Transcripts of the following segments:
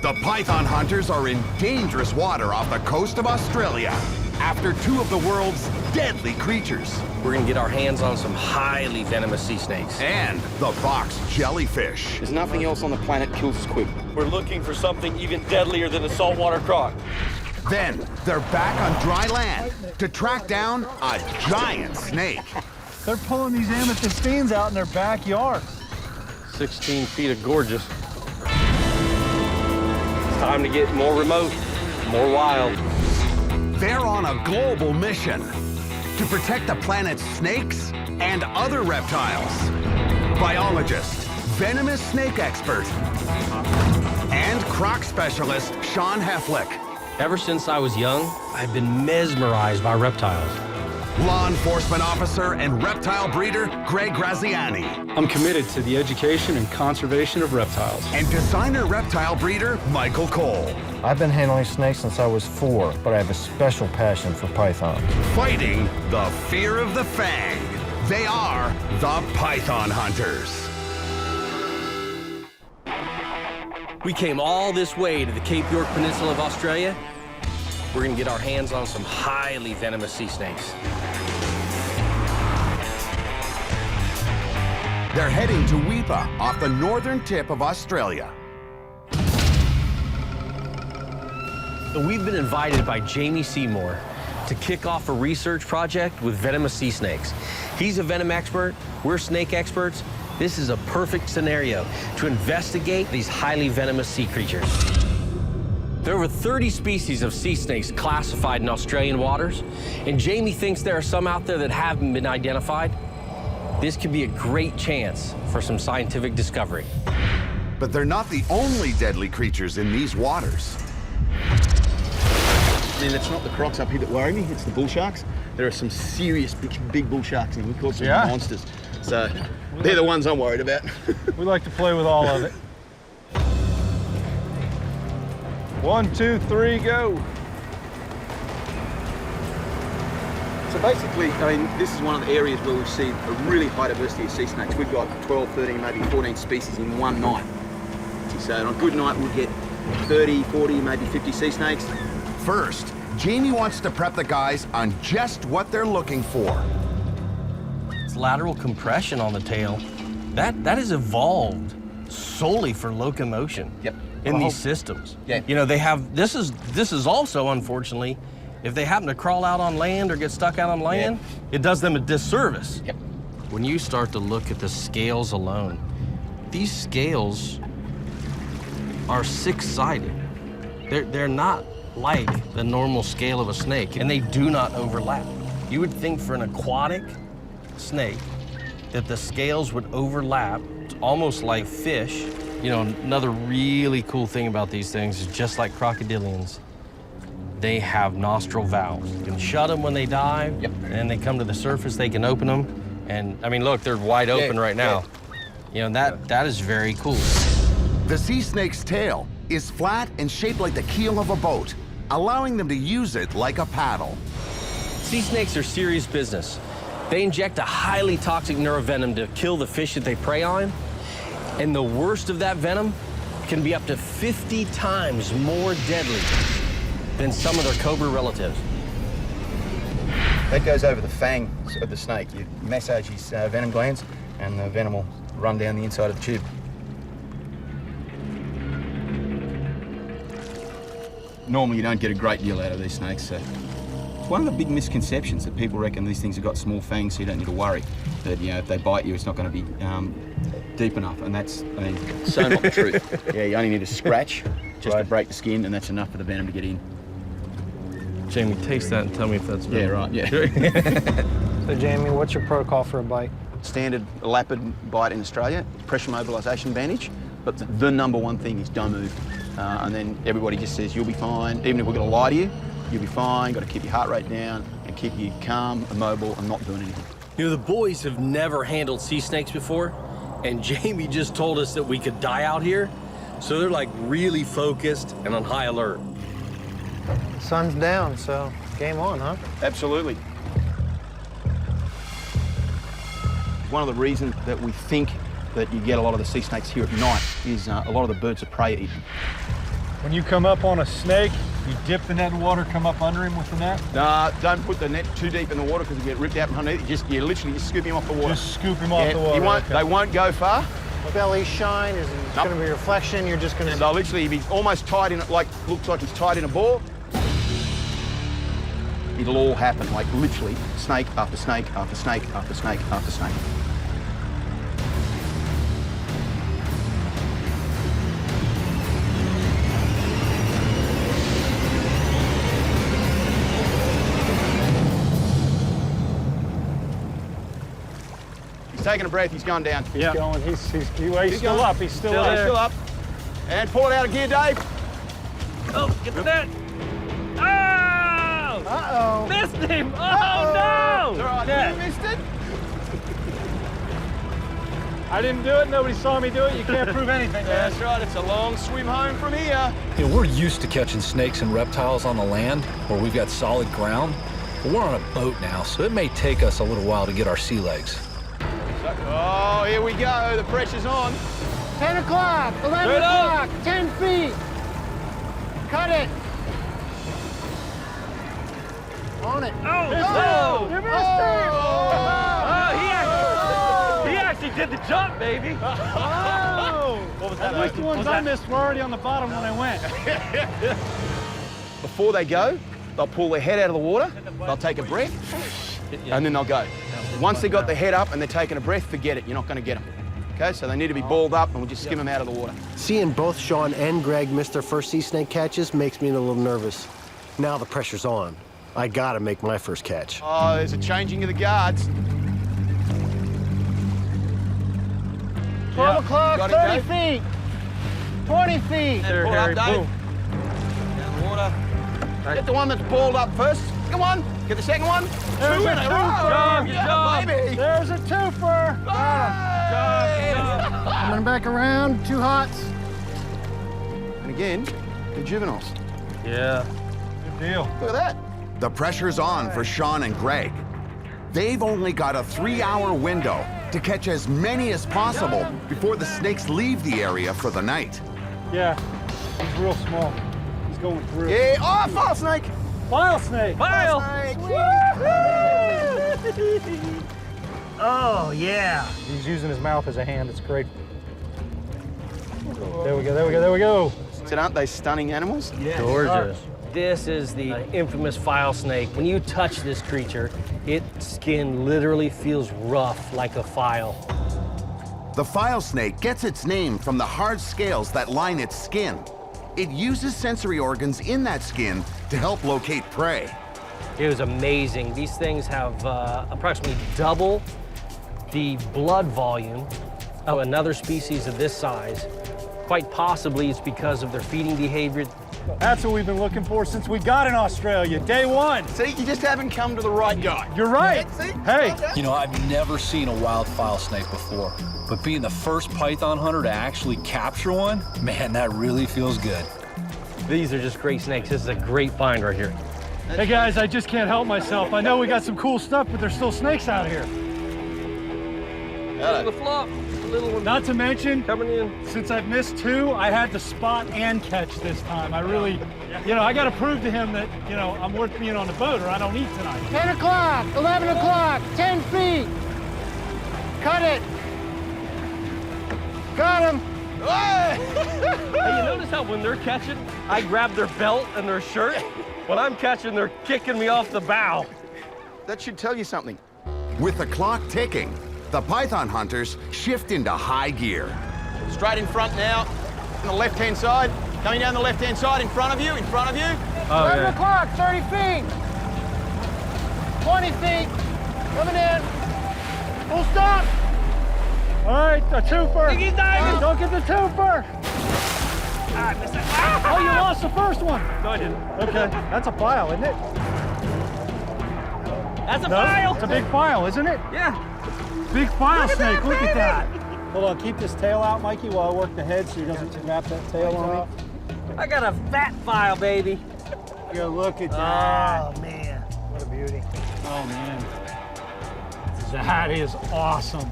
The python hunters are in dangerous water off the coast of Australia after two of the world's deadly creatures. We're gonna get our hands on some highly venomous sea snakes. And the box jellyfish. There's nothing else on the planet kills us quick. We're looking for something even deadlier than a saltwater croc. Then they're back on dry land to track down a giant snake. They're pulling these amethystines out in their backyard. 16 feet of gorgeous. It's time to get more remote, more wild. They're on a global mission to protect the planet's snakes and other reptiles. Biologist, venomous snake expert, and croc specialist Sean Heflick. Ever since I was young, I've been mesmerized by reptiles. Law enforcement officer and reptile breeder Greg Graziani. I'm committed to the education and conservation of reptiles. And designer reptile breeder Michael Cole. I've been handling snakes since I was 4, but I have a special passion for pythons. Fighting the fear of the fang. They are the Python Hunters. We came all this way to the Cape York Peninsula of Australia. We're gonna get our hands on some highly venomous sea snakes. They're heading to Weipa off the northern tip of Australia. We've been invited by Jamie Seymour to kick off a research project with venomous sea snakes. He's a venom expert, we're snake experts. This is a perfect scenario to investigate these highly venomous sea creatures. There are over 30 species of sea snakes classified in Australian waters, and Jamie thinks there are some out there that haven't been identified. This could be a great chance for some scientific discovery. But they're not the only deadly creatures in these waters. I mean, it's not the crocs up here that worry me, it's the bull sharks. There are some serious big bull sharks, and we call them monsters. So they're the ones I'm worried about. We like to play with all of it. 1, 2, 3, go. So basically, I mean, this is one of the areas where we see a really high diversity of sea snakes. We've got 12, 13, maybe 14 species in one night. So on a good night, we'll get 30, 40, maybe 50 sea snakes. First, Jamie wants to prep the guys on just what they're looking for. It's lateral compression on the tail. That has evolved solely for locomotion. Yep. In these systems. Yeah. You know, they have, this is also, unfortunately, if they happen to crawl out on land or get stuck out on land, it does them a disservice. Yep. When you start to look at the scales alone, these scales are six-sided. They're not like the normal scale of a snake, and they do not overlap. You would think for an aquatic snake that the scales would overlap. It's almost like fish. You know, another really cool thing about these things is just like crocodilians, they have nostril valves. You can shut them when they dive, and then they come to the surface, they can open them. And I mean, look, they're wide open right now. You know, that is very cool. The sea snake's tail is flat and shaped like the keel of a boat, allowing them to use it like a paddle. Sea snakes are serious business. They inject a highly toxic neurovenom to kill the fish that they prey on. And the worst of that venom can be up to 50 times more deadly than some of their cobra relatives. That goes over the fangs of the snake. You massage his venom glands, and the venom will run down the inside of the tube. Normally, you don't get a great deal out of these snakes. So it's one of the big misconceptions that people reckon these things have got small fangs, so you don't need to worry that, you know, if they bite you, it's not going to be deep enough, and that's, I mean, so not the truth. Yeah, you only need a scratch just to break the skin, and that's enough for the venom to get in. Jamie, taste that and tell me if that's venom. Yeah, right, yeah. So, Jamie, what's your protocol for a bite? Standard lapid bite in Australia, pressure mobilisation bandage, but the number one thing is don't move. And then everybody just says, you'll be fine. Even if we're going to lie to you, you'll be fine. Got to keep your heart rate down and keep you calm, immobile, and not doing anything. You know, the boys have never handled sea snakes before, and Jamie just told us that we could die out here, so they're like really focused and on high alert. Sun's down, so game on, huh? Absolutely. One of the reasons that we think that you get a lot of the sea snakes here at night is a lot of the birds of prey are eaten. When you come up on a snake, you dip the net in water, come up under him with the net? Nah, don't put the net too deep in the water because you get ripped out from underneath. You literally just scoop him off the water. Just scoop him off the water. They won't go far. Belly shine, is it going to be reflection? You're just going to... They'll literally be almost tied in it, like, looks like he's tied in a ball. It'll all happen, like literally, snake after snake after snake after snake after snake. He's taking a breath, he's gone down. He's going, he's still up, he's still up. He's still up. And pull it out of gear, Dave. Oh, get the net. Oh! Uh-oh. Missed him! Oh, All no! right, you missed it. I didn't do it, nobody saw me do it, you can't prove anything, man. That's right, it's a long swim home from here. You know, we're used to catching snakes and reptiles on the land where we've got solid ground, but we're on a boat now, so it may take us a little while to get our sea legs. Oh, here we go, the pressure's on. 10 o'clock, 11 o'clock, 10 feet. Cut it. On it. Oh! You missed it. Oh, he actually did the jump, baby. Oh! What was At least the ones I missed were already on the bottom when I went. Before they go, they'll pull their head out of the water, they'll take a breath, and then they'll go. Once they got their head up and they're taking a breath, forget it, you're not going to get them. Okay, so they need to be balled up and we'll just skim them out of the water. Seeing both Sean and Greg miss their first sea snake catches makes me a little nervous. Now the pressure's on. I gotta make my first catch. Oh, there's a changing of the guards. 12 o'clock, Got it, 30 feet. 20 feet. There, Pull up, Harry, Dave. boom. Down the water. Get the one that's balled up first. Come on, get the second one. There's Two a in a twofer. row. Good Yeah, job. baby. There's a twofer. Coming back around, 2 hots. And again, the juveniles. Yeah. Good deal. Look at that. The pressure's on for Sean and Greg. They've only got a 3-hour window to catch as many as possible before the snakes leave the area for the night. Yeah, he's real small. He's going through. Yeah, oh, file snake. File snake. File! Oh, yeah. He's using his mouth as a hand, it's great. There we go, there we go, there we go. So aren't they stunning animals? Gorgeous. This is the infamous file snake. When you touch this creature, its skin literally feels rough like a file. The file snake gets its name from the hard scales that line its skin. It uses sensory organs in that skin to help locate prey. It was amazing. These things have approximately double the blood volume of another species of this size. Quite possibly it's because of their feeding behavior. That's what we've been looking for since we got in Australia, day one. See, you just haven't come to the right guy. You're right. Yeah, see? Hey, You know, I've never seen a wild file snake before, but being the first python hunter to actually capture one, man, that really feels good. These are just great snakes. This is a great find right here. hey guys, I just can't help myself. I know we got some cool stuff, but there's still snakes out here. The flop, the little one Not to mention, coming in. since I've missed 2, I had to spot and catch this time. I really, you know, I got to prove to him that, you know, I'm worth being on the boat or I don't eat tonight. 10 o'clock, 11 o'clock, 10 feet. Cut it. Got him. Hey, you notice how when they're catching, I grab their belt and their shirt? When I'm catching, they're kicking me off the bow. That should tell you something. With the clock ticking, the python hunters shift into high gear. Straight in front now, on the left-hand side. Coming down the left-hand side, in front of you, in front of you. 11 o'clock, 30 feet. 20 feet. Coming in. Full stop. All right, a twofer. He's diving. Don't get the twofer. Oh, you lost the first one. No, I didn't. Okay, that's a file, isn't it? That's a No, file. it's a big file, isn't it? Yeah. Big file Look at snake, that, look at baby. that. Hold on, keep this tail out, Mikey, while I work the head so he doesn't wrap that tail on me. I got a fat file, baby. Yo, look at that. Oh, man. What a beauty. Oh, man. That is awesome.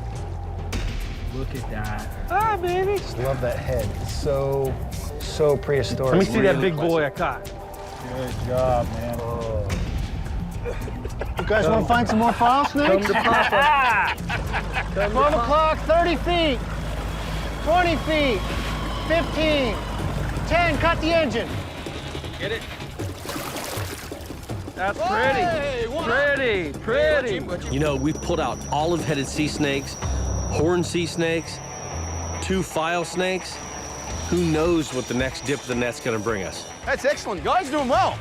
Look at that. Ah, baby. Just love that head. It's so So prehistoric. Let me see that big boy I caught. Good job, man. You guys want to find some more file snakes? 12 o'clock, 30 feet, 20 feet, 15, 10, cut the engine. Get it? That's pretty. Pretty. You know, we pulled out olive-headed sea snakes, horned sea snakes, 2 file snakes. Who knows what the next dip of the net's gonna bring us? That's excellent. Guys, doing well.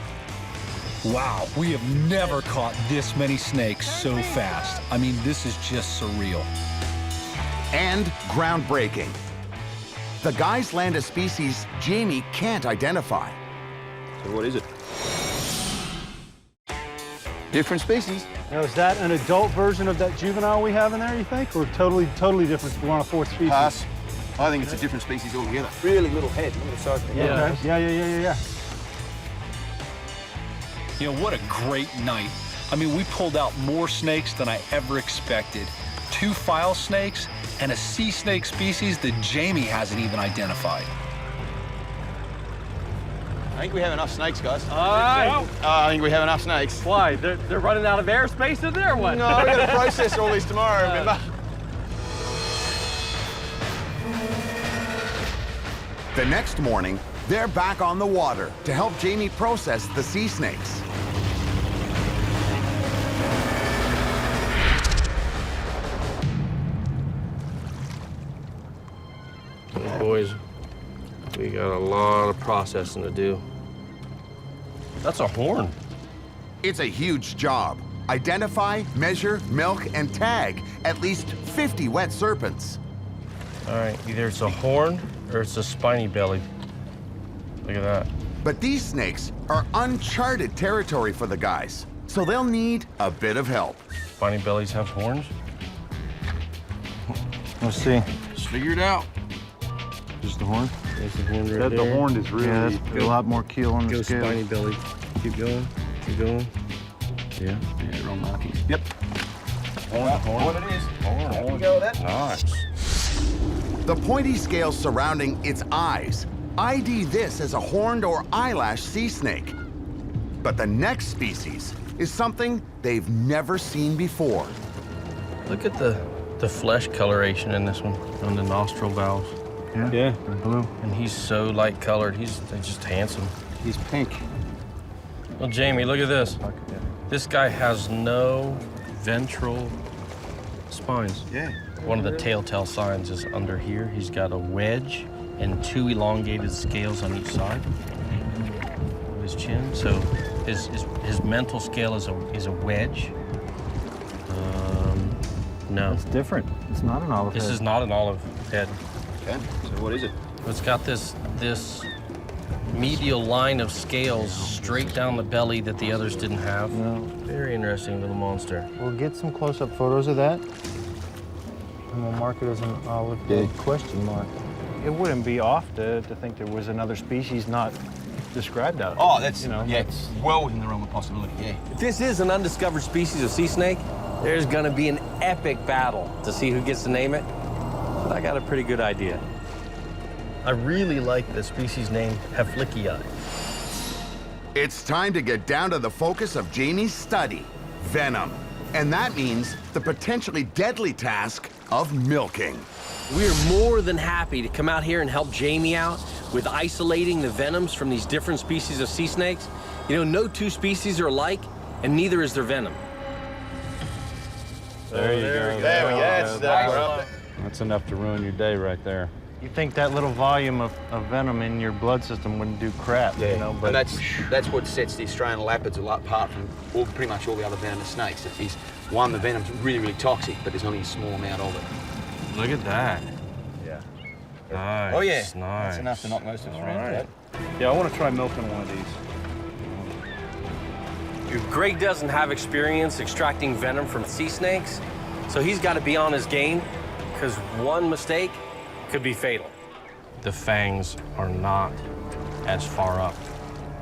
Wow, we have never caught this many snakes so fast. I mean, this is just surreal. And groundbreaking. The guys land a species Jamie can't identify. So what is it? Different species. Now, is that an adult version of that juvenile we have in there, you think? Or totally different? We're on a 4th species? Pass. I think it's a different species altogether. Really little head. Look at the size of the head. Okay. Yeah. You know, what a great night. I mean, we pulled out more snakes than I ever expected. 2 file snakes and a sea snake species that Jamie hasn't even identified. I think we have enough snakes, guys. All right. I think we have enough snakes. Why? They're running out of airspace in there, or what? No, we got to process all these tomorrow, remember? The next morning, they're back on the water to help Jamie process the sea snakes. Boys, we got a lot of processing to do. That's a horn. It's a huge job. Identify, measure, milk, and tag at least 50 wet serpents. All right, either it's a horn or it's a spiny belly. Look at that. But these snakes are uncharted territory for the guys, so they'll need a bit of help. Spiny bellies have horns? Let's see. Just figure it out. Just the horn? There's the horn right there. The horn is really a lot more keel on the Go scale. spiny belly. Keep going. Keep going. Yeah. Yeah, wrong markings. Yep. Horn. What it is. Horn. There you go with that. Nice. The pointy scales surrounding its eyes ID this as a horned or eyelash sea snake. But the next species is something they've never seen before. Look at the flesh coloration in this one on the nostril valves. Yeah, the blue. And he's so light colored. He's just handsome. He's pink. Well, Jamie, look at this. This guy has no ventral spines. Yeah. One of the telltale signs is under here. He's got a wedge and 2 elongated scales on each side of his chin. So his mental scale is a wedge. No. It's different. It's not an olive This head. is not an olive head. Okay, so what is it? It's got this medial line of scales straight down the belly that the others didn't have. No. Very interesting little monster. We'll get some close-up photos of that, and we'll mark it as an olive head question mark. It wouldn't be off to think there was another species not described out. Oh, that's, you know, yeah, that's well within the realm of possibility, yeah. If this is an undiscovered species of sea snake, there's gonna be an epic battle to see who gets to name it. But I got a pretty good idea. I really like the species name Heflickii. It's time to get down to the focus of Jamie's study, venom. And that means the potentially deadly task of milking. We're more than happy to come out here and help Jamie out with isolating the venoms from these different species of sea snakes. You know, no 2 species are alike, and neither is their venom. There you go. There we go. That's enough to ruin your day right there. You think that little volume of venom in your blood system wouldn't do crap, you know? But And that's what sets the Australian lapids apart from pretty much all the other venomous snakes. Is one, the venom's really, really toxic, but there's only a small amount of it. Look at that. Yeah. Nice. Oh yeah. Nice. That's enough to knock most of us around. Right. Yeah, I want to try milking one of these. Greg doesn't have experience extracting venom from sea snakes, so he's got to be on his game, because one mistake could be fatal. The fangs are not as far up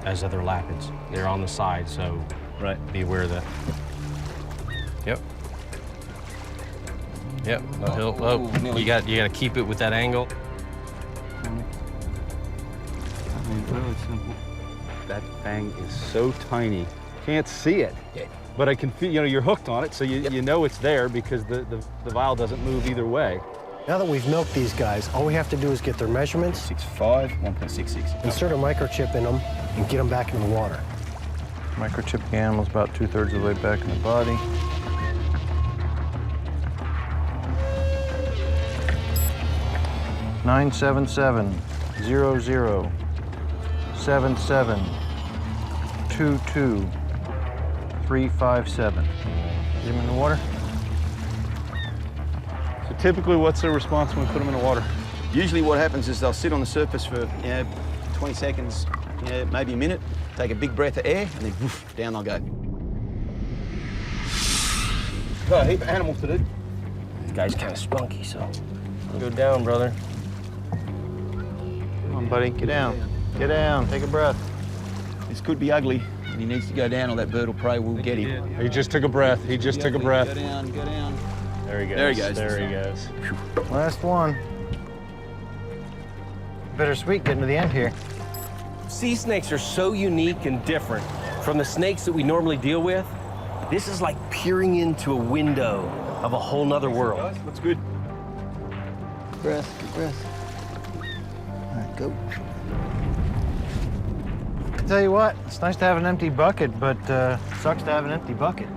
as other lapids. They're on the side, so be aware of that. Yep. Yep. No, you got to keep it with that angle. Really simple. That fang is so tiny. Can't see it, but I can feel, you know, you're hooked on it, so you know it's there because the vial doesn't move either way. Now that we've milked these guys, all we have to do is get their measurements, 6.5, 1.66. insert a microchip in them, and get them back in the water. Microchip the animal's about 2/3 of the way back in the body. Nine 7-7-0-0 7-7-2-2-3-5-7. Get him in the water? So typically, what's their response when we put them in the water? Usually what happens is they'll sit on the surface for 20 seconds, maybe a minute, take a big breath of air, and then woof, down they'll go. Got a heap of animals to do. This guy's kind of spunky, so go down, brother. Come on, buddy, get down. Get down, take a breath. This could be ugly, and he needs to go down or that bird or prey will get him. He just took a breath. He just took a breath. Go down, go down. There he goes. There he goes. There he goes. Last one. Bittersweet getting to the end here. Sea snakes are so unique and different from the snakes that we normally deal with. This is like peering into a window of a whole nother world. Looks good. Breath, breath. All right, go. I tell you what, it's nice to have an empty bucket, but sucks to have an empty bucket.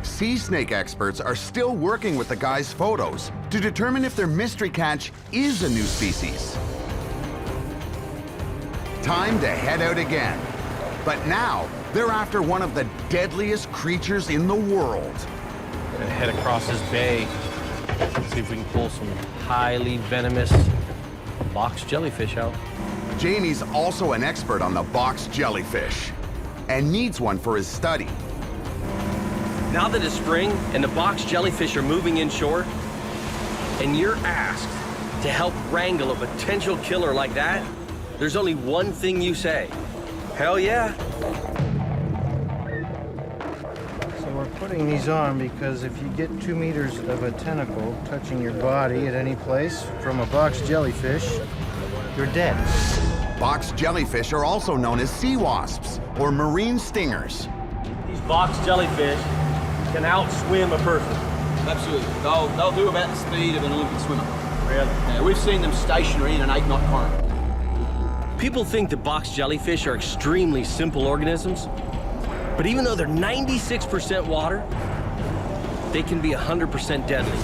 Sea snake experts are still working with the guys' photos to determine if their mystery catch is a new species. Time to head out again. But now, they're after one of the deadliest creatures in the world. Gonna head across this bay, see if we can pull some highly venomous box jellyfish out. Jamie's also an expert on the box jellyfish and needs one for his study. Now that it's spring and the box jellyfish are moving inshore, and you're asked to help wrangle a potential killer like that, there's only one thing you say. Hell yeah. So we're putting these on because if you get 2 meters of a tentacle touching your body at any place from a box jellyfish, you're dead. Box jellyfish are also known as sea wasps or marine stingers. These box jellyfish can outswim a person. Absolutely. They'll do about the speed of an Olympic swimmer. Really? Yeah, we've seen them stationary in an 8-knot current. People think that box jellyfish are extremely simple organisms, but even though they're 96% water, they can be 100% deadly.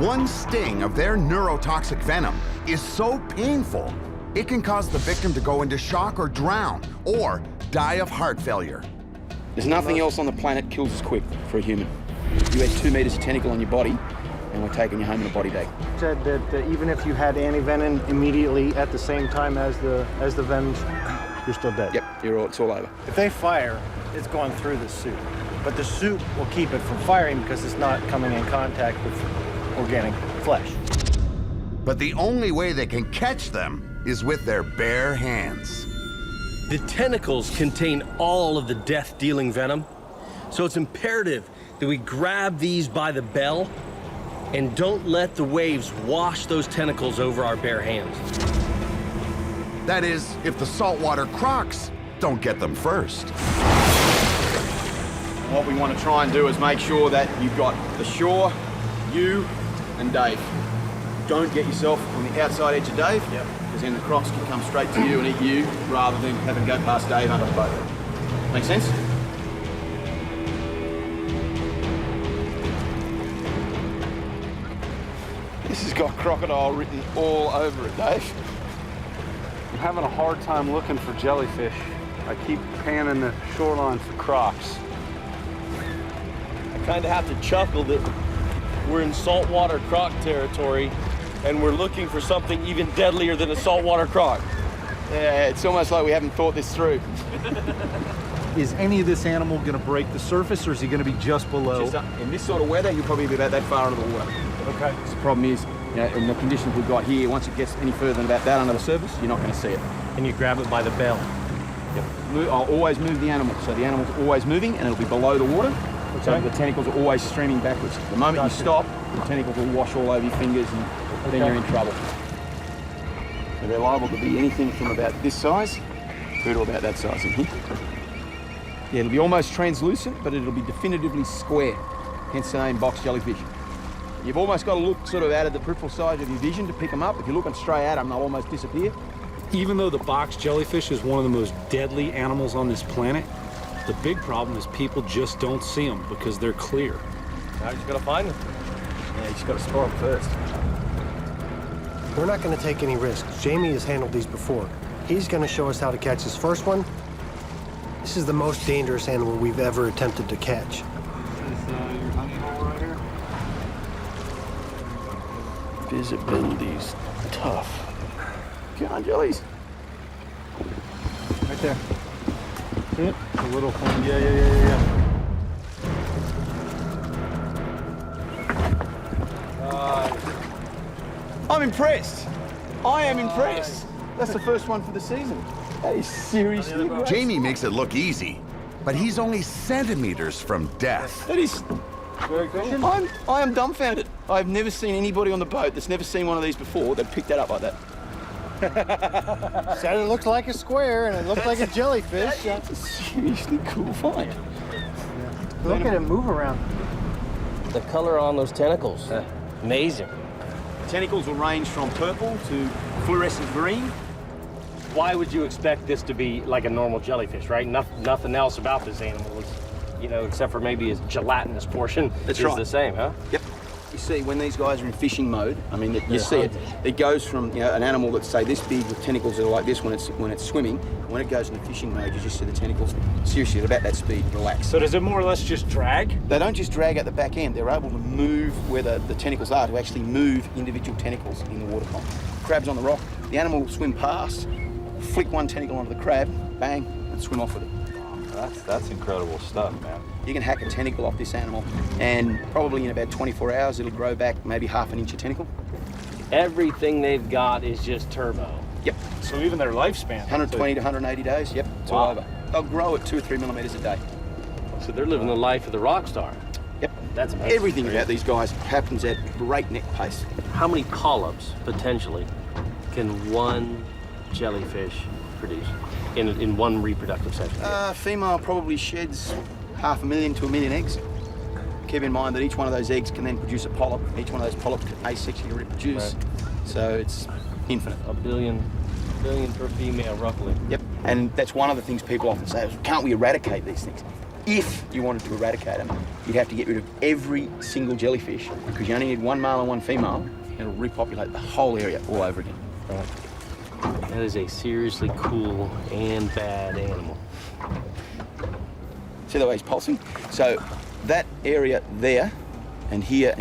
One sting of their neurotoxic venom is so painful, it can cause the victim to go into shock or drown, or die of heart failure. There's nothing else on the planet kills as quick for a human. You had 2 meters of tentacle on your body, and we're taking you home in a body bag. Said that even if you had anti-venom immediately at the same time as the venoms, you're still dead. Yep, it's all over. If they fire, it's going through the suit, but the suit will keep it from firing because it's not coming in contact with organic flesh. But the only way they can catch them is with their bare hands. The tentacles contain all of the death-dealing venom, so it's imperative that we grab these by the bell and don't let the waves wash those tentacles over our bare hands. That is, if the saltwater crocs don't get them first. What we want to try and do is make sure that you've got the shore, you, and Dave. Don't get yourself on the outside edge of Dave, because then the crocs can come straight to you and eat you, rather than having to go past Dave under the boat. Make sense? This has got crocodile written all over it, Dave. I'm having a hard time looking for jellyfish. I keep panning the shoreline for crocs. I kind of have to chuckle that we're in saltwater croc territory and we're looking for something even deadlier than a saltwater croc. Yeah, it's almost like we haven't thought this through. Is any of this animal going to break the surface, or is he going to be just below? In this sort of weather, you'll probably be about that far under the water. Okay. The problem is, in the conditions we've got here, once it gets any further than about that under the surface, you're not going to see it. And you grab it by the bell. Yep. I'll always move the animal, so the animal's always moving, and it'll be below the water. Okay. So the tentacles are always streaming backwards. The moment you stop, the tentacles will wash all over your fingers, and then you're in trouble. So they're liable to be anything from about this size through to about that size in here. Yeah, it'll be almost translucent, but it'll be definitively square, hence the name box jellyfish. You've almost got to look sort of out of the peripheral side of your vision to pick them up. If you're looking straight at them, they'll almost disappear. Even though the box jellyfish is one of the most deadly animals on this planet, the big problem is people just don't see them because they're clear. Now you just gotta find them. Yeah, you just got to spot them first. We're not going to take any risks. Jamie has handled these before. He's going to show us how to catch his first one. This is the most dangerous animal we've ever attempted to catch. Is your honey hole right here? Visibility's tough. Come on, jellies. Right there. See it? The little thing. Yeah. I'm impressed. I am impressed. That's the first one for the season. That is seriously great. Jamie makes it look easy, but he's only centimeters from death. That is... I am dumbfounded. I've never seen anybody on the boat that's never seen one of these before that picked that up like that. Said it looked like a square and it looked like a jellyfish. That's a seriously cool find. Look at it move around. The color on those tentacles, amazing. Tentacles will range from purple to fluorescent green. Why would you expect this to be like a normal jellyfish, right? Nothing else about this animal is, except for maybe its gelatinous portion That's is right. the same, huh? Yep. You see, when these guys are in fishing mode, I mean, you see it. It goes from an animal that's say this big with tentacles that are like this when it's swimming. When it goes into fishing mode, you just see the tentacles seriously at about that speed relax. So does it more or less just drag? They don't just drag at the back end. They're able to move where the tentacles are to actually move individual tentacles in the water column. Crabs on the rock. The animal will swim past, flick one tentacle onto the crab, bang, and swim off with it. That's incredible stuff, man. You can hack a tentacle off this animal, and probably in about 24 hours, it'll grow back maybe half an inch of tentacle. Everything they've got is just turbo. Yep. So even their lifespan. 120 to 180 days, yep, it's all over. They'll grow at 2 or 3 millimeters a day. So they're living the life of the rock star. Yep. That's amazing. Everything about these guys happens at breakneck pace. How many polyps, potentially, can one jellyfish produce in one reproductive session? Female probably sheds 500,000 to 1 million eggs. Keep in mind that each one of those eggs can then produce a polyp. Each one of those polyps can asexually reproduce. Right. So it's infinite. A billion per female, roughly. Yep. And that's one of the things people often say is, can't we eradicate these things? If you wanted to eradicate them, you'd have to get rid of every single jellyfish because you only need one male and one female, and it'll repopulate the whole area all over again. Right. That is a seriously cool and bad animal. See the way he's pulsing? So that area there and here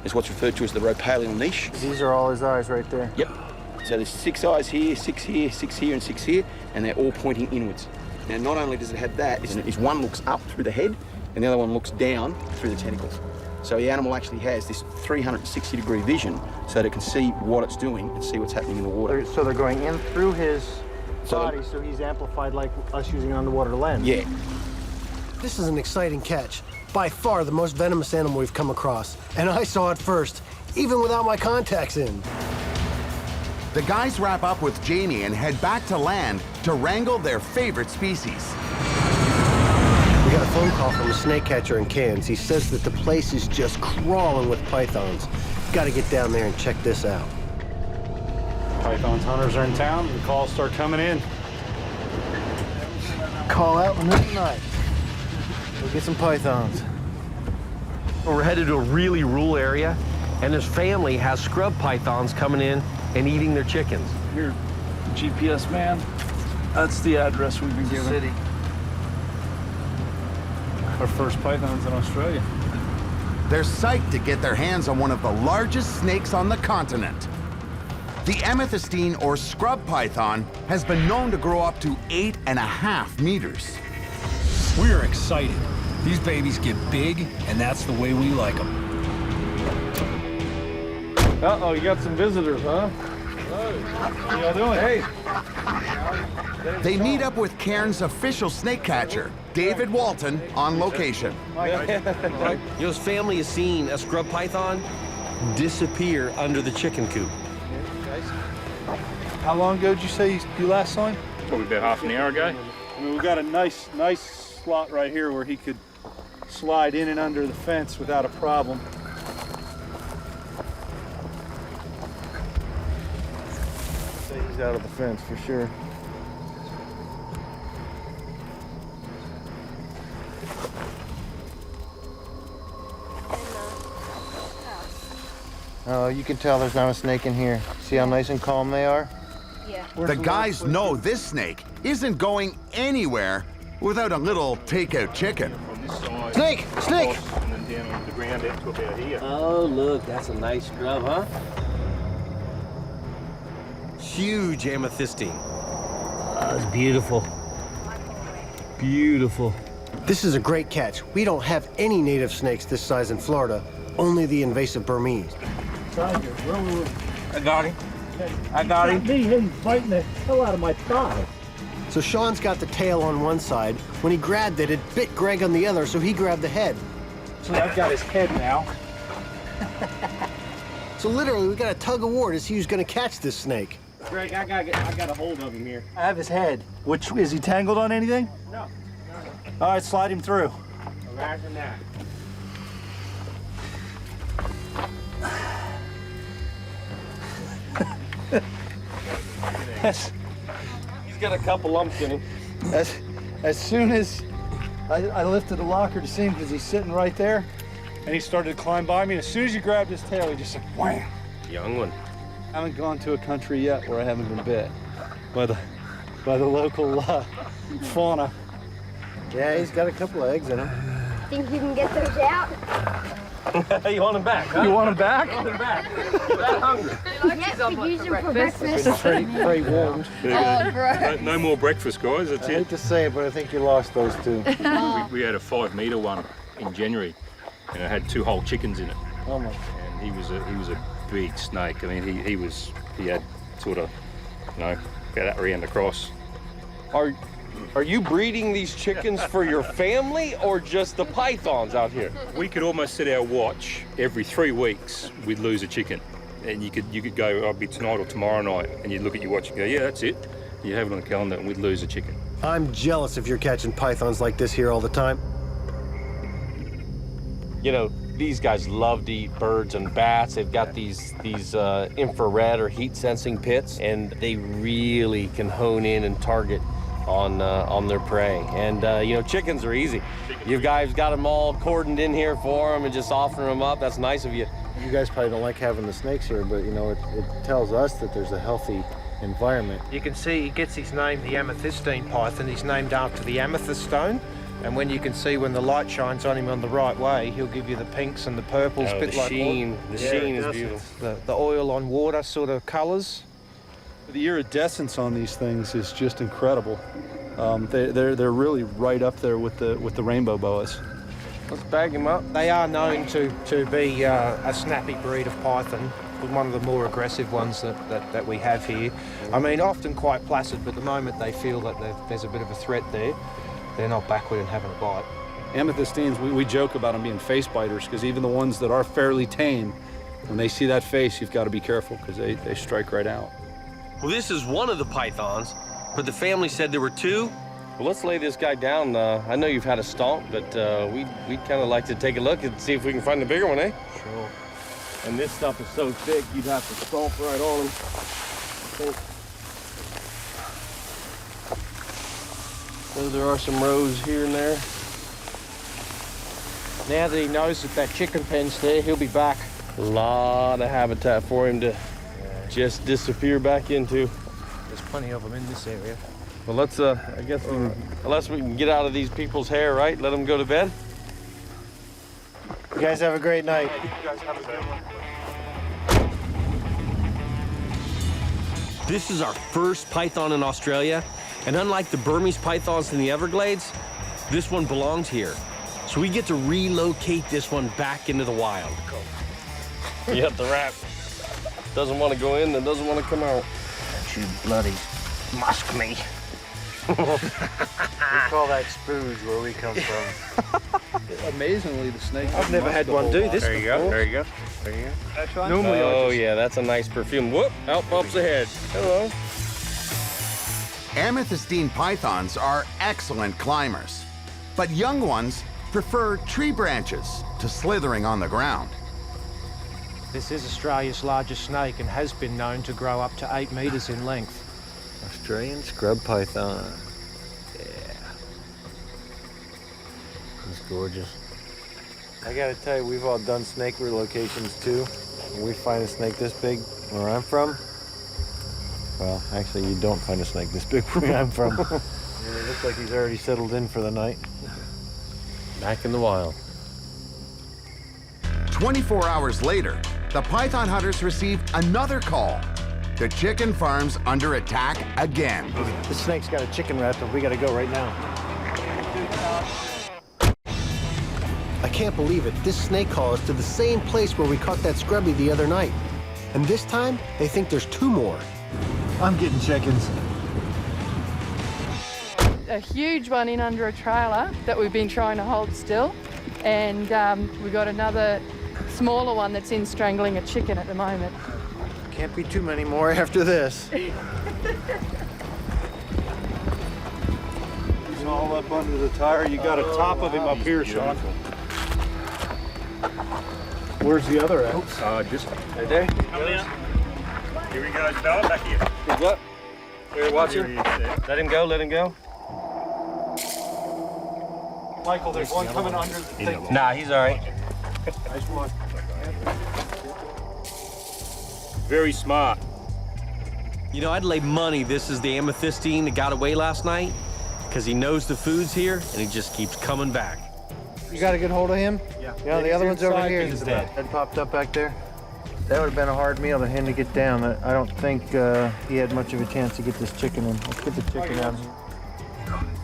is what's referred to as the ropalial niche. These are all his eyes right there. Yep. So there's 6 eyes here, 6 here, 6 here, and 6 here, and they're all pointing inwards. Now, not only does it have that, is one looks up through the head, and the other one looks down through the tentacles. So the animal actually has this 360-degree vision so that it can see what it's doing and see what's happening in the water. So they're going in through his body, so he's amplified like us using an underwater lens. Yeah. This is an exciting catch. By far the most venomous animal we've come across. And I saw it first, even without my contacts in. The guys wrap up with Jamie and head back to land to wrangle their favorite species. We got a phone call from a snake catcher in Cairns. He says that the place is just crawling with pythons. Got to get down there and check this out. Pythons hunters are in town. The calls start coming in. Call out in the middle of the night. Go get some pythons. We're headed to a really rural area, and this family has scrub pythons coming in and eating their chickens. Here, GPS man, that's the address we've been given. City. Our first pythons in Australia. They're psyched to get their hands on one of the largest snakes on the continent. The amethystine, or scrub python, has been known to grow up to 8.5 meters. We are excited. These babies get big, and that's the way we like them. Uh-oh, you got some visitors, huh? How y'all doing? Hey. They meet up with Cairns' official snake catcher, David Walton, on location. This family has seen a scrub python disappear under the chicken coop. How long ago did you say you last saw him? Probably about half an hour ago. I mean, we got a nice slot right here where he could slide in and under the fence without a problem. I'd say he's out of the fence for sure. Oh, you can tell there's not a snake in here. See how nice and calm they are? Yeah. The guys know this snake isn't going anywhere without a little takeout chicken. Snake! Snake! And then down on the ground out to about here. Oh, look, that's a nice scrub, huh? Huge amethystine. Oh, it's beautiful. Beautiful. This is a great catch. We don't have any native snakes this size in Florida, only the invasive Burmese. I got him. I got him. He's biting the hell out of my thigh. So Sean's got the tail on one side. When he grabbed it, it bit Greg on the other, so he grabbed the head. So I've got his head now. So literally, we got a tug of war to see who's gonna catch this snake. Greg, I got a hold of him here. I have his head. Which, is he tangled on anything? No. All right, slide him through. Imagine that. He's got a couple lumps in him. As soon as I lifted the locker to see him, because he's sitting right there, and he started to climb by me, and as soon as you grabbed his tail, he just said, wham! Young one. I haven't gone to a country yet where I haven't been bit by the local fauna. Yeah, he's got a couple of eggs in him. Think you can get those out? You want him back, huh? You want him back? You want him back. You're that hungry. Yes, we use them for breakfast. Pretty warmed. Oh, gross. No more breakfast, guys. That's I it. hate to say it, but I think you lost those two. We had a 5-metre one in January, and it had 2 whole chickens in it. Oh my. And he was a big snake. I mean, he had sort of, about that round across. Are you breeding these chickens for your family or just the pythons out here? We could almost set our watch every 3 weeks. We'd lose a chicken, and you could go, I'll be tonight or tomorrow night, and you'd look at your watch and go, yeah, that's it. You have it on the calendar, and we'd lose a chicken. I'm jealous if you're catching pythons like this here all the time. You know, these guys love to eat birds and bats. They've got these infrared or heat sensing pits, and they really can hone in and target on their prey. And chickens are easy. You guys got them all cordoned in here for them and just offering them up. That's nice of you. You guys probably don't like having the snakes here, but it tells us that there's a healthy environment. You can see he gets his name, the amethystine python. He's named after the amethyst stone. And when you can see when the light shines on him on the right way, he'll give you the pinks and the purples. Oh, bit the like sheen. The sheen is beautiful. The oil on water sort of colors. The iridescence on these things is just incredible. They're really right up there with the rainbow boas. Let's bag him up. They are known to be a snappy breed of python, one of the more aggressive ones that we have here. I mean, often quite placid, but at the moment they feel that there's a bit of a threat there. They're not backward in having a bite. Amethystines, we joke about them being face biters, because even the ones that are fairly tame, when they see that face, you've got to be careful, because they strike right out. Well, this is one of the pythons, but the family said there were 2. Well, let's lay this guy down. I know you've had a stomp, but we'd kind of like to take a look and see if we can find the bigger one, eh? Sure. And this stuff is so thick, you'd have to stomp right on him. So there are some rows here and there. Now that he knows that chicken pen's there, he'll be back. A lot of habitat for him to just disappear back into. There's plenty of them in this area. Well, let's, I guess, unless we can get out of these people's hair, right? Let them go to bed. You guys have a great night. You guys have a good one. This is our first python in Australia, and unlike the Burmese pythons in the Everglades, this one belongs here. So we get to relocate this one back into the wild. Yep, the rat doesn't want to go in and doesn't want to come out. You bloody musk me. We call that spooge where we come from. Amazingly, the snake. I've never had one do this There you go, there you go. There you go. Normally, Oh, yeah, that's a nice perfume. Whoop, out pops the head. Hello. Amethystine pythons are excellent climbers, but young ones prefer tree branches to slithering on the ground. This is Australia's largest snake and has been known to grow up to 8 metres in length. Australian scrub python. Yeah. That's gorgeous. I gotta tell you, we've all done snake relocations too. When we find a snake this big where I'm from, well, actually, you don't find a snake this big where I'm from. It looks like he's already settled in for the night. Back in the wild. 24 hours later, the python hunters received another call. The chicken farm's under attack again. This snake's got a chicken raptor. We gotta go right now. I can't believe it. This snake call is to the same place where we caught that scrubby the other night. And this time, they think there's 2 more. I'm getting chickens. A huge one in under a trailer that we've been trying to hold still. And we've got another smaller one that's in strangling a chicken at the moment. Can't be too many more after this. He's all up under the tire. You got a top of him up here, Sean. Where's the other at? Just Right there. here we go, Bella, back here. He's up. Here, watch him. Let him go, let him go. Michael, there's one coming under the thing. Nah, he's all right. Nice one. Very smart. You know, I'd lay money this is the amethystine that got away last night, because he knows the food's here and he just keeps coming back. You got a good hold of him? Yeah. Yeah, the other one's over inside, here. he's dead. That popped up back there. That would have been a hard meal to him to get down. I don't think he had much of a chance to get this chicken in. Let's get the chicken out.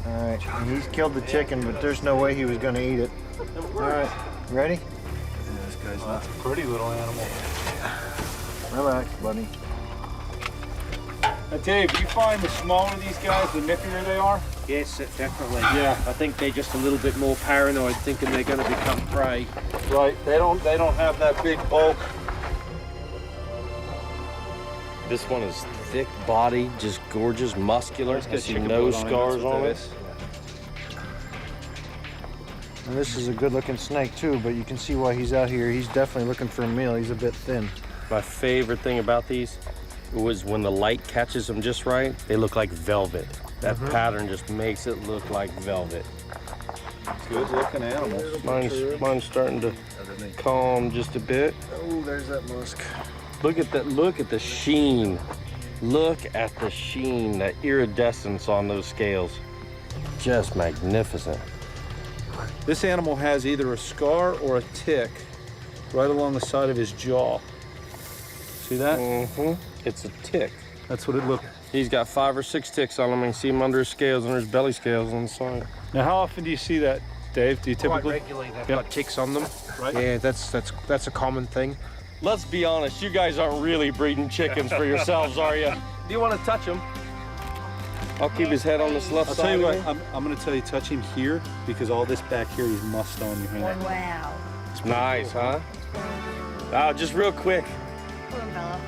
All right, and he's killed the chicken, but there's no way he was going to eat it. All right, you ready? Yeah, this guy's not a pretty little animal. Relax, buddy. I tell you, if you find the smaller these guys, the nippier they are. Yes, definitely. Yeah. I think they're just a little bit more paranoid, thinking they're going to become prey. Right. They don't have that big bulk. This one is thick body, just gorgeous, muscular. I see no scars on it. And this is a good-looking snake too, but you can see why he's out here. He's definitely looking for a meal. He's a bit thin. My favorite thing about these was when the light catches them just right, they look like velvet. That pattern just makes it look like velvet. Good-looking animals. Mine's starting to calm just a bit. Oh, there's that musk. Look at that, look at the sheen. Look at the sheen, that iridescence on those scales. Just magnificent. This animal has either a scar or a tick right along the side of his jaw. See that? It's a tick. That's what it looked. He's got 5 or 6 ticks on him. You can see him under his scales, under his belly scales on the side. Now, how often do you see that, Dave? Do you Quite typically? regularly, they've got ticks on them. Right. Yeah, that's a common thing. Let's be honest, you guys aren't really breeding chickens for yourselves, are you? Do you want to touch him? I'll keep his head on this left I'll side. tell you what, here. I'm going to tell you, touch him here because all this back here is must on your hand. Wow. It's nice, huh? Just real quick. Poor Bella.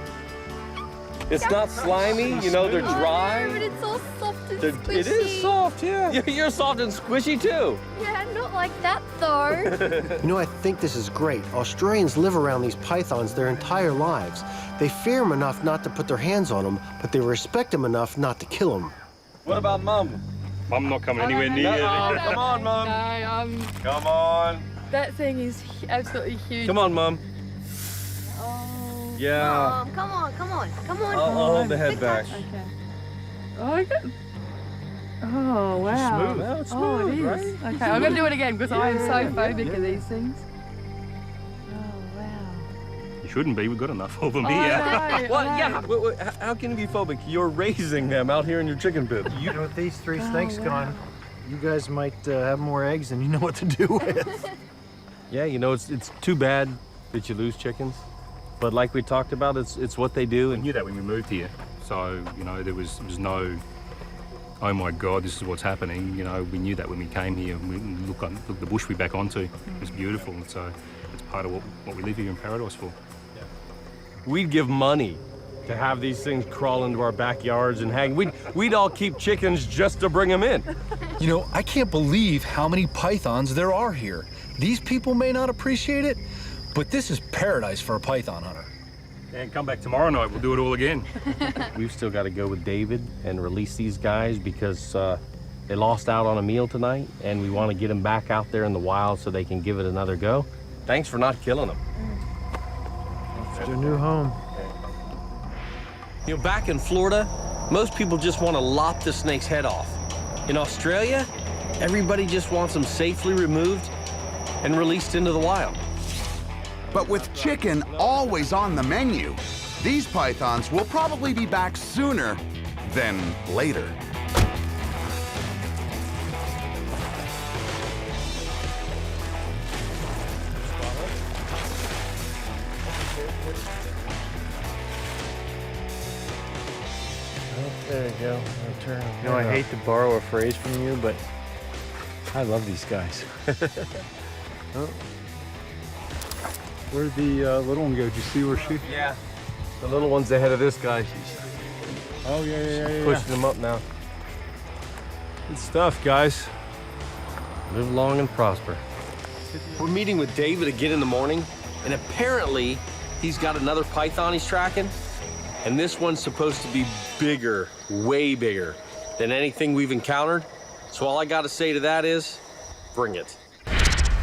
It's not slimy, you know, they're dry. But it's all soft and squishy. It is soft, yeah. You're soft and squishy too. Yeah, not like that though. You know, I think this is great. Australians live around these pythons their entire lives. They fear them enough not to put their hands on them, but they respect them enough not to kill them. What about Mum? I'm not coming anywhere near you. Come on, Mum. No, Come on. that thing is absolutely huge. Come on, Mum. Oh. Yeah. Come on, come on, come on. I'll hold the head back. Okay. Oh, I got... Oh, wow. Smooth. Well, it's Oh, it smooth, is. right? Okay, I'm going to do it again because I am so phobic of these things. Oh, wow. You shouldn't be. We've got enough of them Oh, here. I know, What? I know. Yeah. Wait, how can you be phobic? You're raising them out here in your chicken pit. You know, with these 3 snakes gone, you guys might have more eggs than you know what to do with. Yeah, you know, it's too bad that you lose chickens. But like we talked about, it's what they do. We And knew that when we moved here. So, you know, there was no, oh my God, this is what's happening. You know, we knew that when we came here. We look the bush we're back onto. It's beautiful. And so it's part of what we live here in paradise for. we'd give money to have these things crawl into our backyards and hang. We'd all keep chickens just to bring them in. You know, I can't believe how many pythons there are here. These people may not appreciate it, but this is paradise for a python hunter. And come back tomorrow night, we'll do it all again. We've still got to go with David and release these guys because they lost out on a meal tonight, and we want to get them back out there in the wild so they can give it another go. Thanks for not killing them. It's their new home. You know, back in Florida, most people just want to lop the snake's head off. In Australia, everybody just wants them safely removed and released into the wild. But with chicken always on the menu, these pythons will probably be back sooner than later. There you go. I'll turn. You know, I hate to borrow a phrase from you, but I love these guys. Oh. Where'd the little one go? Did you see where she? Yeah. The little one's ahead of this guy. Oh, yeah. Pushing him up now. Good stuff, guys. Live long and prosper. We're meeting with David again in the morning, and apparently he's got another python he's tracking, and this one's supposed to be bigger, way bigger than anything we've encountered. So all I got to say to that is, bring it.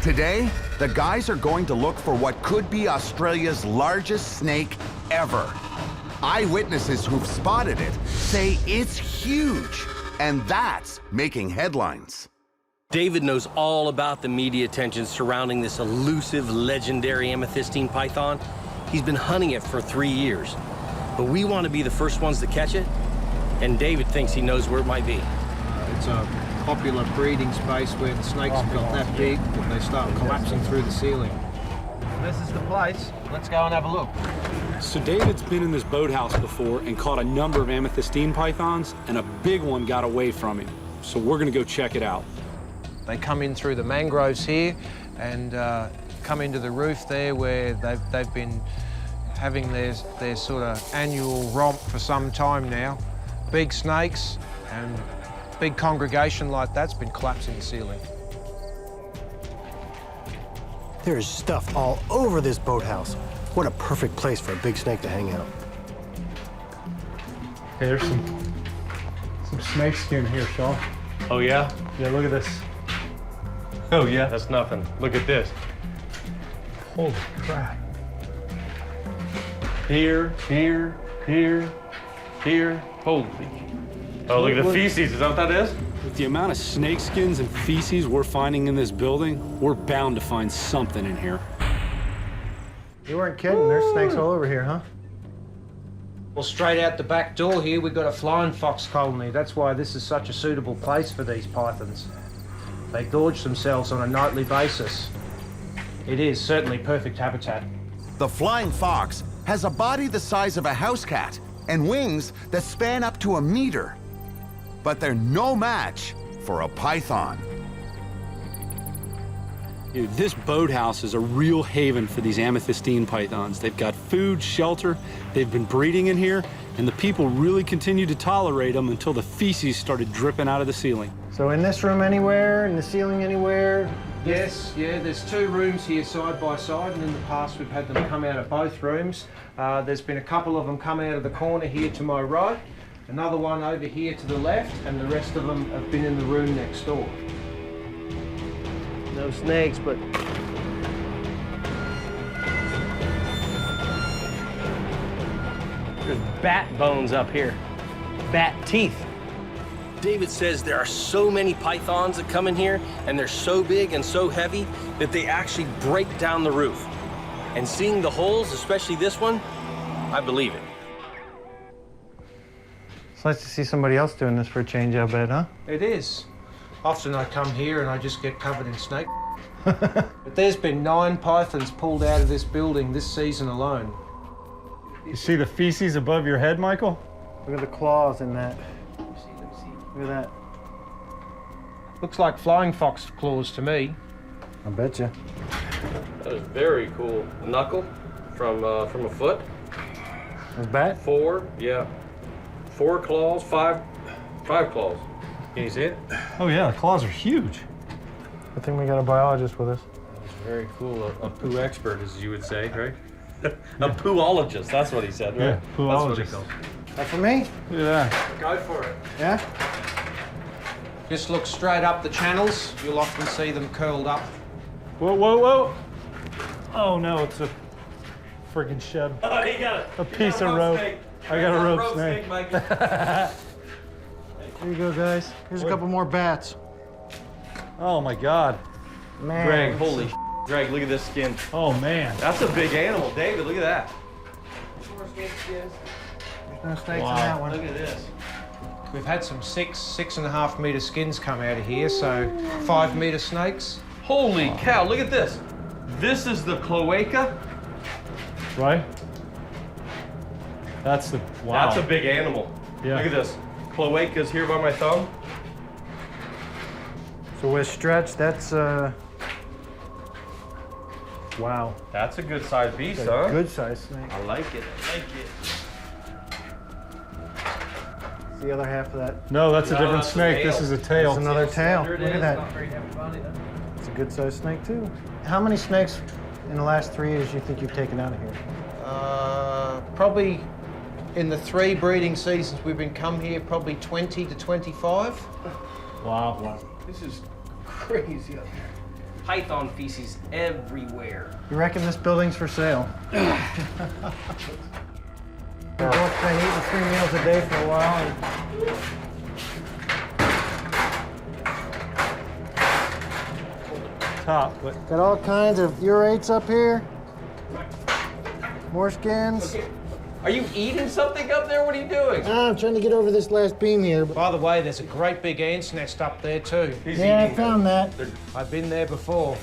Today, the guys are going to look for what could be Australia's largest snake ever. Eyewitnesses who've spotted it say it's huge, and that's making headlines. David knows all about the media attention surrounding this elusive, legendary amethystine python. He's been hunting it for 3 years. But we want to be the first ones to catch it, and David thinks he knows where it might be. It's a popular breeding space where the snakes have got that big that they start collapsing through the ceiling. This is the place. Let's go and have a look. So David's been in this boathouse before and caught a number of amethystine pythons, and a big one got away from him. So we're gonna go check it out. They come in through the mangroves here and come into the roof there where they've been having their sort of annual romp for some time now. Big snakes and big congregation like that's been collapsing the ceiling. There is stuff all over this boathouse. What a perfect place for a big snake to hang out. Hey, there's some snake skin here, Shaw. Oh, yeah? Yeah, look at this. Oh, yeah? That's nothing. Look at this. Holy crap. Here. Holy. Oh, look at the feces. Is that what that is? With the amount of snake skins and feces we're finding in this building, we're bound to find something in here. You weren't kidding. There's snakes all over here, huh? Well, straight out the back door here, we've got a flying fox colony. That's why this is such a suitable place for these pythons. They gorge themselves on a nightly basis. It is certainly perfect habitat. The flying fox has a body the size of a house cat and wings that span up to 1 meter. But they're no match for a python. Dude, this boathouse is a real haven for these amethystine pythons. They've got food, shelter, they've been breeding in here, and the people really continued to tolerate them until the feces started dripping out of the ceiling. So in this room anywhere, in the ceiling anywhere? Yes, yeah, there's 2 rooms here side by side, and in the past we've had them come out of both rooms. There's been a couple of them come out of the corner here to my right, another one over here to the left, and the rest of them have been in the room next door. No snakes, but there's bat bones up here. Bat teeth. David says there are so many pythons that come in here, and they're so big and so heavy that they actually break down the roof. And seeing the holes, especially this one, I believe it. It's nice to see somebody else doing this for a change, I bet, huh? It is. Often I come here and I just get covered in snake. But there's been 9 pythons pulled out of this building this season alone. You see the feces above your head, Michael? Look at the claws in that. Look at that. Looks like flying fox claws to me. I bet you. That is very cool. A knuckle from a foot. That's bat? 4, yeah. 4 claws, 5 claws. Can you see it? Oh yeah, the claws are huge. I think we got a biologist with us. That's very cool. A poo expert, as you would say, right? A pooologist, that's what he said, right? Yeah, pooologist. That's what he calls. That for me? Look at that. Go for it. Yeah? Just look straight up the channels. You'll often see them curled up. Whoa, whoa, whoa. Oh no, it's a friggin' shed. Oh, you got it. A piece of rope. I got a rope snake. Here you go, guys. Here's a couple more bats. Oh my God. Man. Greg, holy Greg, look at this skin. Oh man. That's a big animal. David, look at that. There's no snakes Wow. in that one. Look at this. We've had some 6.5 meter skins come out of here, so 5 meter snakes. Holy cow, look at this. This is the cloaca. Right? That's the, wow. That's a big animal. Yeah. Look at this. Cloaca's here by my thumb. So we're stretched, that's wow. That's a good sized beast, That's a huh? good size snake. I like it. I like it. It's the other half of that. No, that's a No, different that's a snake. tail. This is a tail. It's another tail. Slender it Look at is, that. not very heavy body, though. It's a good sized snake too. How many snakes in the last 3 years do you think you've taken out of here? Probably in the 3 breeding seasons we've been come here, probably 20 to 25. Wow. This is crazy up here. Python feces everywhere. You reckon this building's for sale? We've both been eating 3 meals a day for a while. Top, but Got all kinds of urates up here. More skins. Okay. Are you eating something up there? What are you doing? I'm trying to get over this last beam here. By the way, there's a great big ant's nest up there too. Yeah, I found that. I've been there before.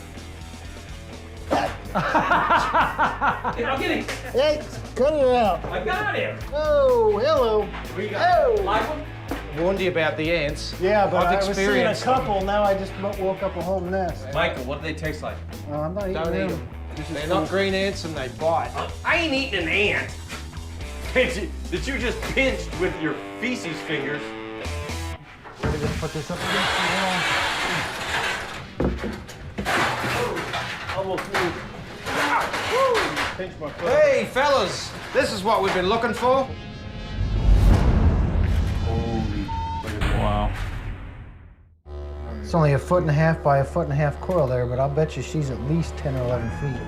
I'm getting. Hey, cut it out. I got him. Oh, hello. We got like one? Warned you about the ants. Yeah, but I've I was seeing a experienced them. couple. Now I just woke up a whole nest. Michael, what do they taste like? I'm not eating Don't eat them. them. They're not green ants and they bite. I ain't eating an ant. That you just pinched with your feces fingers. Let me just put this up against the wall. Almost moved. Pinch my foot. Hey, fellas, this is what we've been looking for. wow. It's only 1.5 feet by 1.5 feet coil there, but I'll bet you she's at least 10 or 11 feet.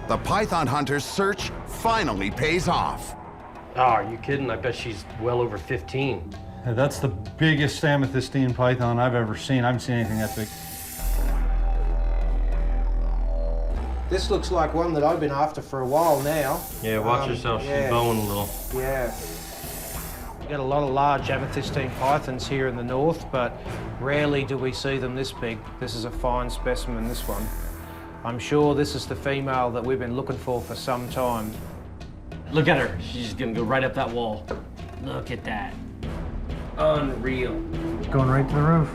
The python hunter's search finally pays off. Oh, are you kidding? I bet she's well over 15. Yeah, that's the biggest amethystine python I've ever seen. I haven't seen anything that big. This looks like one that I've been after for a while now. Yeah, watch yourself. She's yeah. bowing a little. Yeah. We get a lot of large amethystine pythons here in the north, but rarely do we see them this big. This is a fine specimen, this one. I'm sure this is the female that we've been looking for some time. Look at her. She's gonna go right up that wall. Look at that. Unreal. Going right to the roof.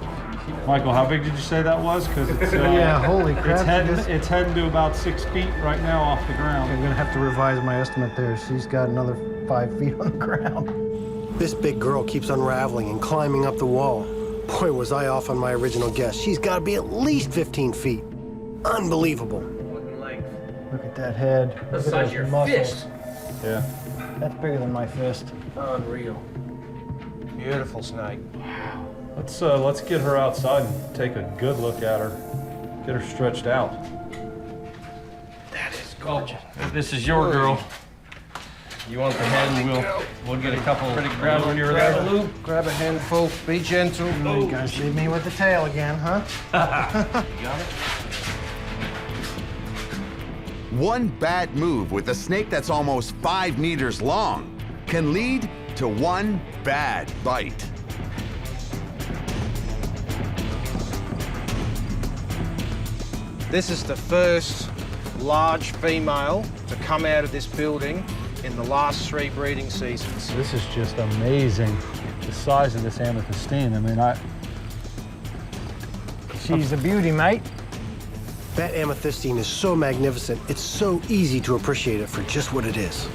Michael, how big did you say that was? Because it's Yeah, holy crap. it's heading to about 6 feet right now off the ground. I'm gonna have to revise my estimate there. She's got another 5 feet on the ground. This big girl keeps unraveling and climbing up the wall. Boy, was I off on my original guess. She's got to be at least 15 feet. Unbelievable. Look at that head. The Look at size of those your muscles. fist. Yeah. That's bigger than my fist. Unreal. Beautiful snake. Let's get her outside and take a good look at her. Get her stretched out. That is gorgeous. This is your girl. You want the head, and we'll get a couple. Grab when you're there. Grab a handful. Be gentle. Oh, you guys leave me with the tail again, huh? You got it. One bad move with a snake that's almost 5 meters long can lead to one bad bite. This is the first large female to come out of this building in the last 3 breeding seasons. This is just amazing. The size of this amethystine. I mean, She's a beauty, mate. That amethystine is so magnificent, it's so easy to appreciate it for just what it is.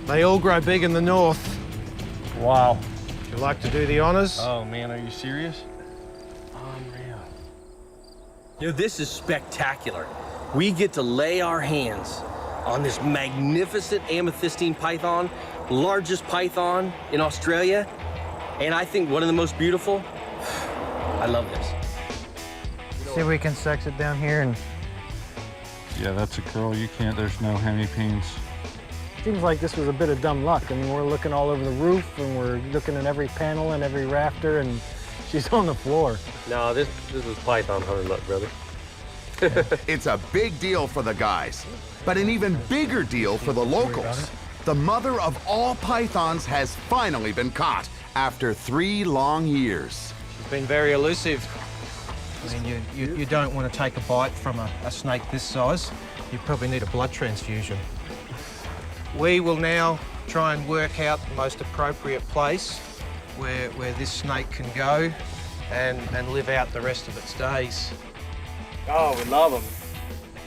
They all grow big in the north. Wow. Would you like to do the honors? Oh man, are you serious? Unreal. You know, this is spectacular. We get to lay our hands on this magnificent amethystine python, largest python in Australia, and I think one of the most beautiful. I love this. See if we can sex it down here and... Yeah, that's a curl. You can't, there's no hemipines. Seems like this was a bit of dumb luck. I mean, we're looking all over the roof and we're looking at every panel and every rafter, and she's on the floor. No, this was python hunter luck, brother. It's a big deal for the guys, but an even bigger deal for the locals. The mother of all pythons has finally been caught after 3 long years. She's been very elusive. I mean, you don't want to take a bite from a snake this size. You probably need a blood transfusion. We will now try and work out the most appropriate place where this snake can go and live out the rest of its days. Oh, we love them.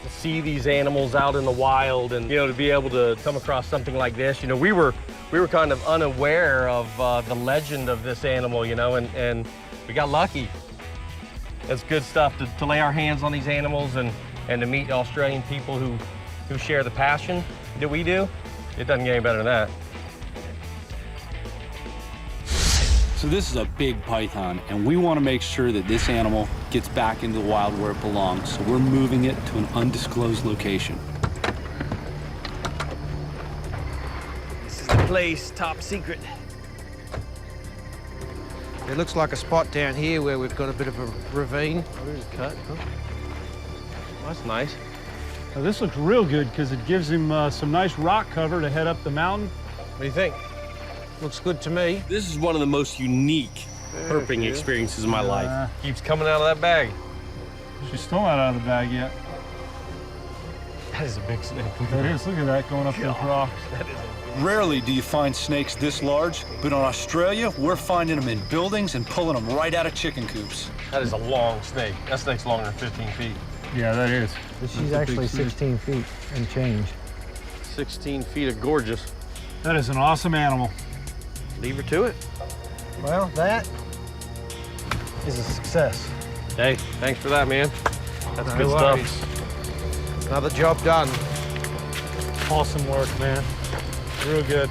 To see these animals out in the wild and, you know, to be able to come across something like this. You know, we were kind of unaware of the legend of this animal, you know, and we got lucky. It's good stuff to lay our hands on these animals and to meet Australian people who share the passion that we do. It doesn't get any better than that. So this is a big python, and we want to make sure that this animal gets back into the wild where it belongs. So we're moving it to an undisclosed location. This is the place, top secret. It looks like a spot down here where we've got a bit of a ravine. Oh, there's a cut, huh? Well, that's nice. Now, this looks real good because it gives him some nice rock cover to head up the mountain. What do you think? Looks good to me. This is one of the most unique herping experiences of my life. Keeps coming out of that bag. She's still not out of the bag yet. That is a big snake. That is, look at that going up those rocks. Rarely do you find snakes this large, but in Australia, we're finding them in buildings and pulling them right out of chicken coops. That is a long snake. That snake's longer than 15 feet. Yeah, that is. But she's actually 16 feet and change. 16 feet of gorgeous. That is an awesome animal. Leave her to it. Well, that is a success. Hey, thanks for that, man. That's No good worries. stuff. Another job done. Awesome work, man. Real good.